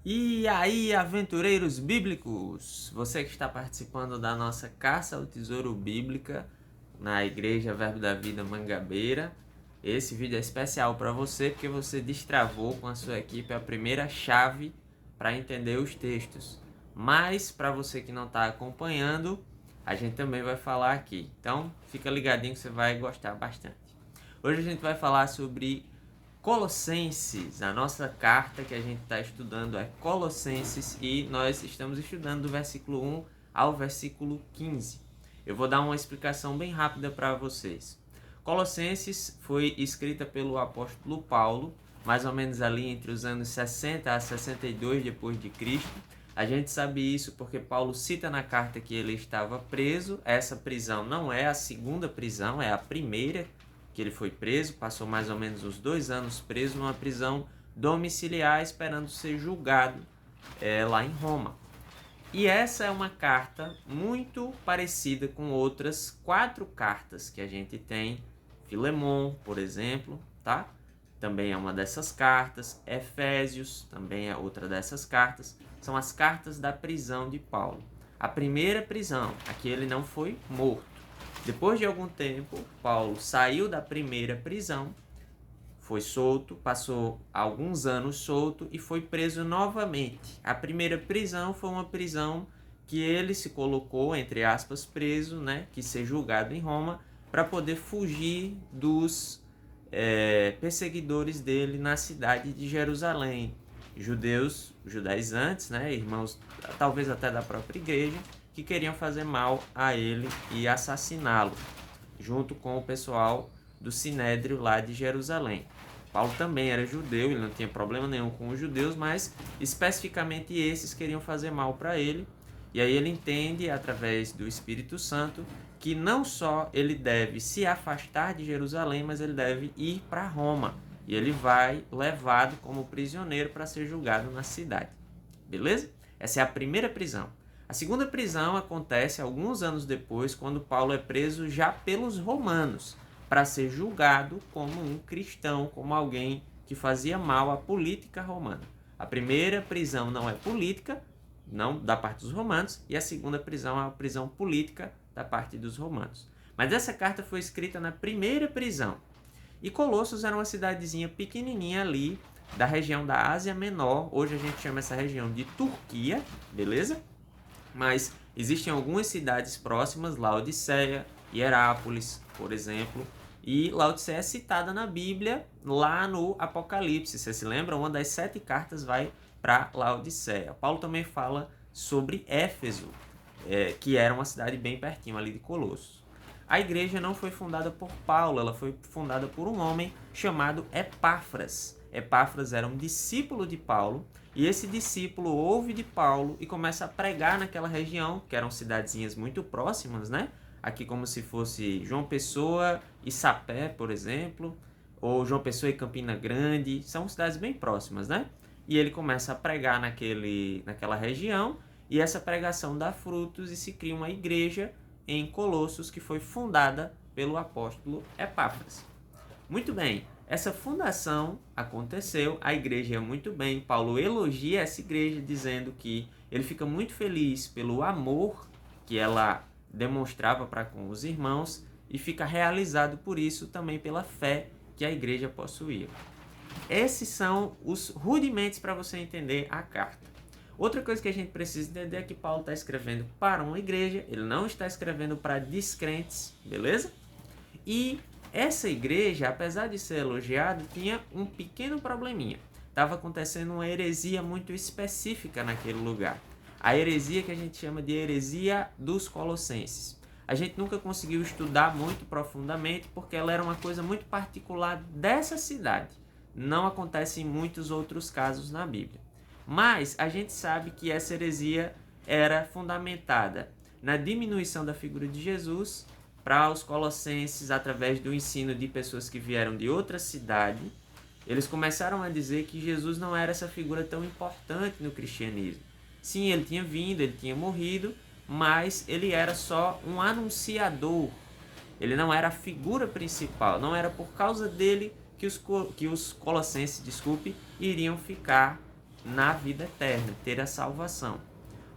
E aí, aventureiros bíblicos, você que está participando da nossa caça ao tesouro bíblica na Igreja Verbo da Vida Mangabeira, esse vídeo é especial para você porque você destravou com a sua equipe a primeira chave para entender os textos. Mas para você que não está acompanhando, a gente também vai falar aqui. Então, fica ligadinho que você vai gostar bastante. Hoje a gente vai falar sobre Colossenses. A nossa carta que a gente está estudando é Colossenses e nós estamos estudando do versículo 1 ao versículo 15. Eu vou dar uma explicação bem rápida para vocês. Colossenses foi escrita pelo apóstolo Paulo, mais ou menos ali entre os anos 60 a 62 depois de Cristo. A gente sabe isso porque Paulo cita na carta que ele estava preso. Essa prisão não é a segunda prisão, é a primeira que ele foi preso, passou mais ou menos uns 2 anos preso numa prisão domiciliar, esperando ser julgado lá em Roma. E essa é uma carta muito parecida com outras 4 cartas que a gente tem. Filemon, por exemplo, tá? Também é uma dessas cartas. Efésios também é outra dessas cartas. São as cartas da prisão de Paulo. A primeira prisão, aqui ele não foi morto. Depois de algum tempo, Paulo saiu da primeira prisão, foi solto, passou alguns anos solto e foi preso novamente. A primeira prisão foi uma prisão que ele se colocou, entre aspas, preso, né, que ser julgado em Roma, para poder fugir dos perseguidores dele na cidade de Jerusalém. Judaizantes, né, irmãos talvez até da própria igreja, que queriam fazer mal a ele e assassiná-lo, junto com o pessoal do Sinédrio lá de Jerusalém. Paulo também era judeu, ele não tinha problema nenhum com os judeus, mas especificamente esses queriam fazer mal para ele. E aí ele entende, através do Espírito Santo, que não só ele deve se afastar de Jerusalém, mas ele deve ir para Roma. E ele vai levado como prisioneiro para ser julgado na cidade. Beleza? Essa é a primeira prisão. A segunda prisão acontece alguns anos depois, quando Paulo é preso já pelos romanos, para ser julgado como um cristão, como alguém que fazia mal à política romana. A primeira prisão não é política, não da parte dos romanos, e a segunda prisão é uma prisão política da parte dos romanos. Mas essa carta foi escrita na primeira prisão. E Colossos era uma cidadezinha pequenininha ali, da região da Ásia Menor. Hoje a gente chama essa região de Turquia, beleza? Mas existem algumas cidades próximas, Laodiceia, Hierápolis, por exemplo, e Laodiceia é citada na Bíblia lá no Apocalipse. Você se lembra? Uma das 7 cartas vai para Laodiceia. Paulo também fala sobre Éfeso, que era uma cidade bem pertinho ali de Colossos. A igreja não foi fundada por Paulo, ela foi fundada por um homem chamado Epáfras. Epáfras era um discípulo de Paulo, e esse discípulo ouve de Paulo e começa a pregar naquela região, que eram cidadezinhas muito próximas, né? Aqui como se fosse João Pessoa e Sapé, por exemplo, ou João Pessoa e Campina Grande, são cidades bem próximas, né? E ele começa a pregar naquela região, e essa pregação dá frutos e se cria uma igreja em Colossos que foi fundada pelo apóstolo Epáfras. Muito bem, essa fundação aconteceu, a igreja ia muito bem. Paulo elogia essa igreja dizendo que ele fica muito feliz pelo amor que ela demonstrava para com os irmãos e fica realizado por isso também pela fé que a igreja possuía. Esses são os rudimentos para você entender a carta. Outra coisa que a gente precisa entender é que Paulo está escrevendo para uma igreja, ele não está escrevendo para descrentes, beleza? E essa igreja, apesar de ser elogiada, tinha um pequeno probleminha. Estava acontecendo uma heresia muito específica naquele lugar. A heresia que a gente chama de heresia dos Colossenses. A gente nunca conseguiu estudar muito profundamente porque ela era uma coisa muito particular dessa cidade. Não acontece em muitos outros casos na Bíblia. Mas a gente sabe que essa heresia era fundamentada na diminuição da figura de Jesus para os colossenses através do ensino de pessoas que vieram de outra cidade. Eles começaram a dizer que Jesus não era essa figura tão importante no cristianismo. Sim, ele tinha vindo, ele tinha morrido, mas ele era só um anunciador. Ele não era a figura principal, não era por causa dele que os colossenses, iriam ficar na vida eterna, ter a salvação.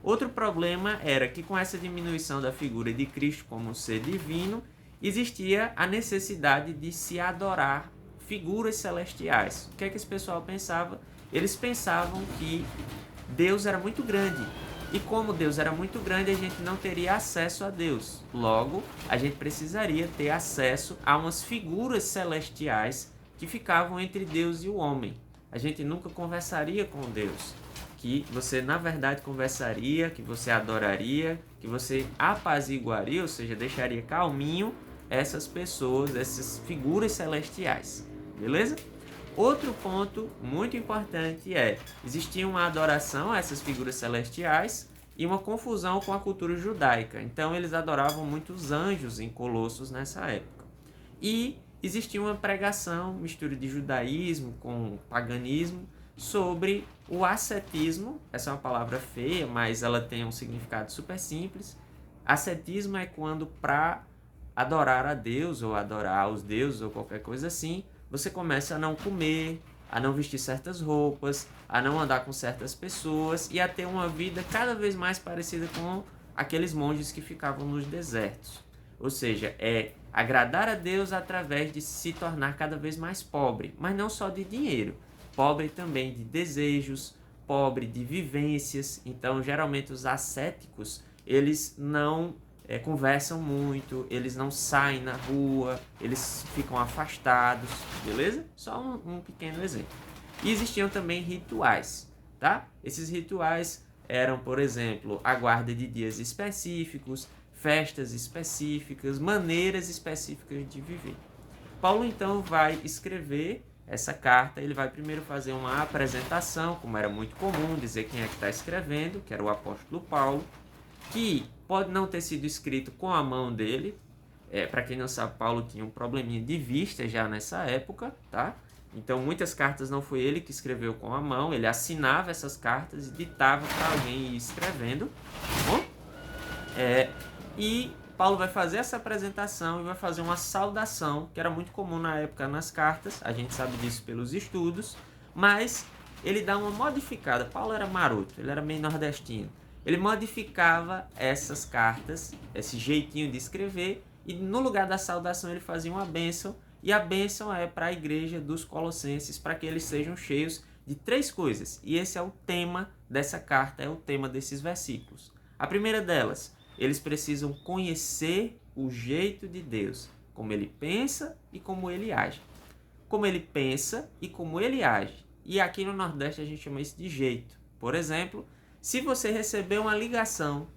Outro problema era que com essa diminuição da figura de Cristo como ser divino, existia a necessidade de se adorar figuras celestiais. O que é que esse pessoal pensava? Eles pensavam que Deus era muito grande. E como Deus era muito grande, a gente não teria acesso a Deus. Logo, a gente precisaria ter acesso a umas figuras celestiais que ficavam entre Deus e o homem. A gente nunca conversaria com Deus. Que você, na verdade, conversaria, que você adoraria, que você apaziguaria, ou seja, deixaria calminho essas pessoas, essas figuras celestiais. Beleza? Outro ponto muito importante existia uma adoração a essas figuras celestiais e uma confusão com a cultura judaica. Então, eles adoravam muito os anjos em Colossos nessa época. E existia uma pregação, mistura de judaísmo com paganismo, sobre o ascetismo. Essa é uma palavra feia, mas ela tem um significado super simples. Ascetismo é quando, para adorar a Deus ou adorar os deuses ou qualquer coisa assim, você começa a não comer, a não vestir certas roupas, a não andar com certas pessoas e a ter uma vida cada vez mais parecida com aqueles monges que ficavam nos desertos. Ou seja, é agradar a Deus através de se tornar cada vez mais pobre, mas não só de dinheiro, pobre também de desejos, pobre de vivências. Então, geralmente os ascéticos, eles não conversam muito, eles não saem na rua, eles ficam afastados, beleza? Só um pequeno exemplo. E existiam também rituais, tá? Esses rituais eram, por exemplo, a guarda de dias específicos, festas específicas, maneiras específicas de viver. Paulo, então, vai escrever essa carta. Ele vai primeiro fazer uma apresentação, como era muito comum, dizer quem é que está escrevendo, que era o apóstolo Paulo, que pode não ter sido escrito com a mão dele. Para quem não sabe, Paulo tinha um probleminha de vista já nessa época, tá? Então, muitas cartas não foi ele que escreveu com a mão, ele assinava essas cartas e ditava para alguém ir escrevendo, tá bom? E Paulo vai fazer essa apresentação e vai fazer uma saudação, que era muito comum na época nas cartas, a gente sabe disso pelos estudos, mas ele dá uma modificada. Paulo era maroto, ele era meio nordestino. Ele modificava essas cartas, esse jeitinho de escrever, e no lugar da saudação ele fazia uma bênção, e a bênção é para a igreja dos Colossenses, para que eles sejam cheios de 3 coisas. E esse é o tema dessa carta, é o tema desses versículos. A primeira delas, eles precisam conhecer o jeito de Deus, como ele pensa e como ele age. Como ele pensa e como ele age. E aqui no Nordeste a gente chama isso de jeito. Por exemplo, se você receber uma ligação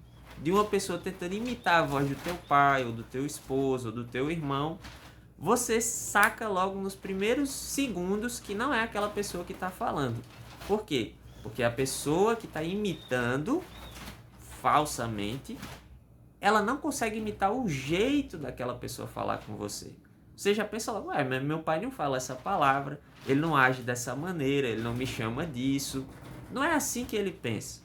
de uma pessoa tentando imitar a voz do teu pai, ou do teu esposo, ou do teu irmão, você saca logo nos primeiros segundos que não é aquela pessoa que está falando. Por quê? Porque a pessoa que está imitando falsamente, ela não consegue imitar o jeito daquela pessoa falar com você. Você já pensa logo, mas meu pai não fala essa palavra, ele não age dessa maneira, ele não me chama disso. Não é assim que ele pensa.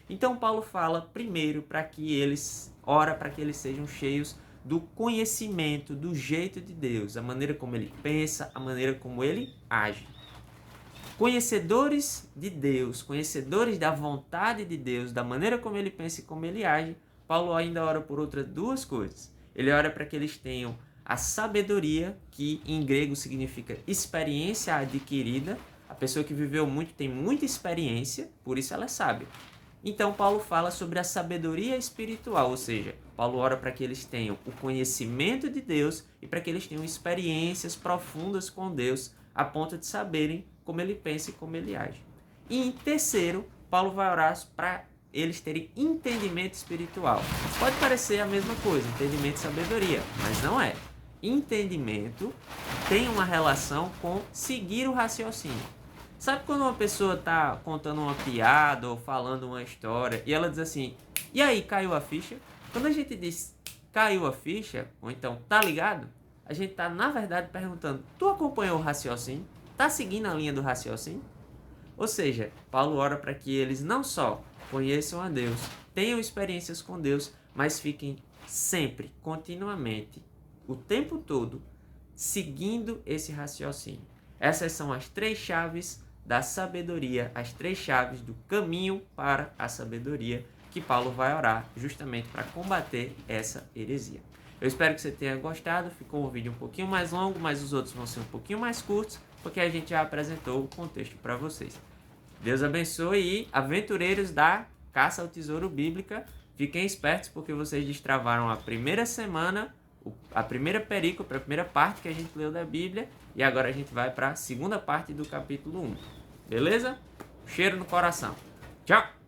Então Paulo fala primeiro para que eles, ora para que eles sejam cheios do conhecimento, do jeito de Deus, a maneira como ele pensa, a maneira como ele age. Conhecedores de Deus, conhecedores da vontade de Deus, da maneira como ele pensa e como ele age, Paulo ainda ora por outras 2 coisas. Ele ora para que eles tenham a sabedoria, que em grego significa experiência adquirida. A pessoa que viveu muito tem muita experiência, por isso ela é sábia. Então Paulo fala sobre a sabedoria espiritual, ou seja, Paulo ora para que eles tenham o conhecimento de Deus e para que eles tenham experiências profundas com Deus, a ponto de saberem como ele pensa e como ele age. E em terceiro, Paulo vai orar para eles terem entendimento espiritual. Pode parecer a mesma coisa, entendimento e sabedoria, mas não é. Entendimento tem uma relação com seguir o raciocínio. Sabe quando uma pessoa está contando uma piada ou falando uma história e ela diz assim, e aí, caiu a ficha? Quando a gente diz caiu a ficha, ou então tá ligado, a gente está, na verdade, perguntando, tu acompanhou o raciocínio? Tá seguindo a linha do raciocínio? Ou seja, Paulo ora para que eles não só conheçam a Deus, tenham experiências com Deus, mas fiquem sempre, continuamente, o tempo todo, seguindo esse raciocínio. Essas são as 3 chaves da sabedoria, as 3 chaves do caminho para a sabedoria, que Paulo vai orar justamente para combater essa heresia. Eu espero que você tenha gostado. Ficou um vídeo um pouquinho mais longo, mas os outros vão ser um pouquinho mais curtos, porque a gente já apresentou o contexto para vocês. Deus abençoe e aventureiros da caça ao tesouro bíblica, fiquem espertos porque vocês destravaram a primeira semana, a primeira perícope, a primeira parte que a gente leu da Bíblia, e agora a gente vai para a segunda parte do capítulo 1. Beleza? Cheiro no coração. Tchau!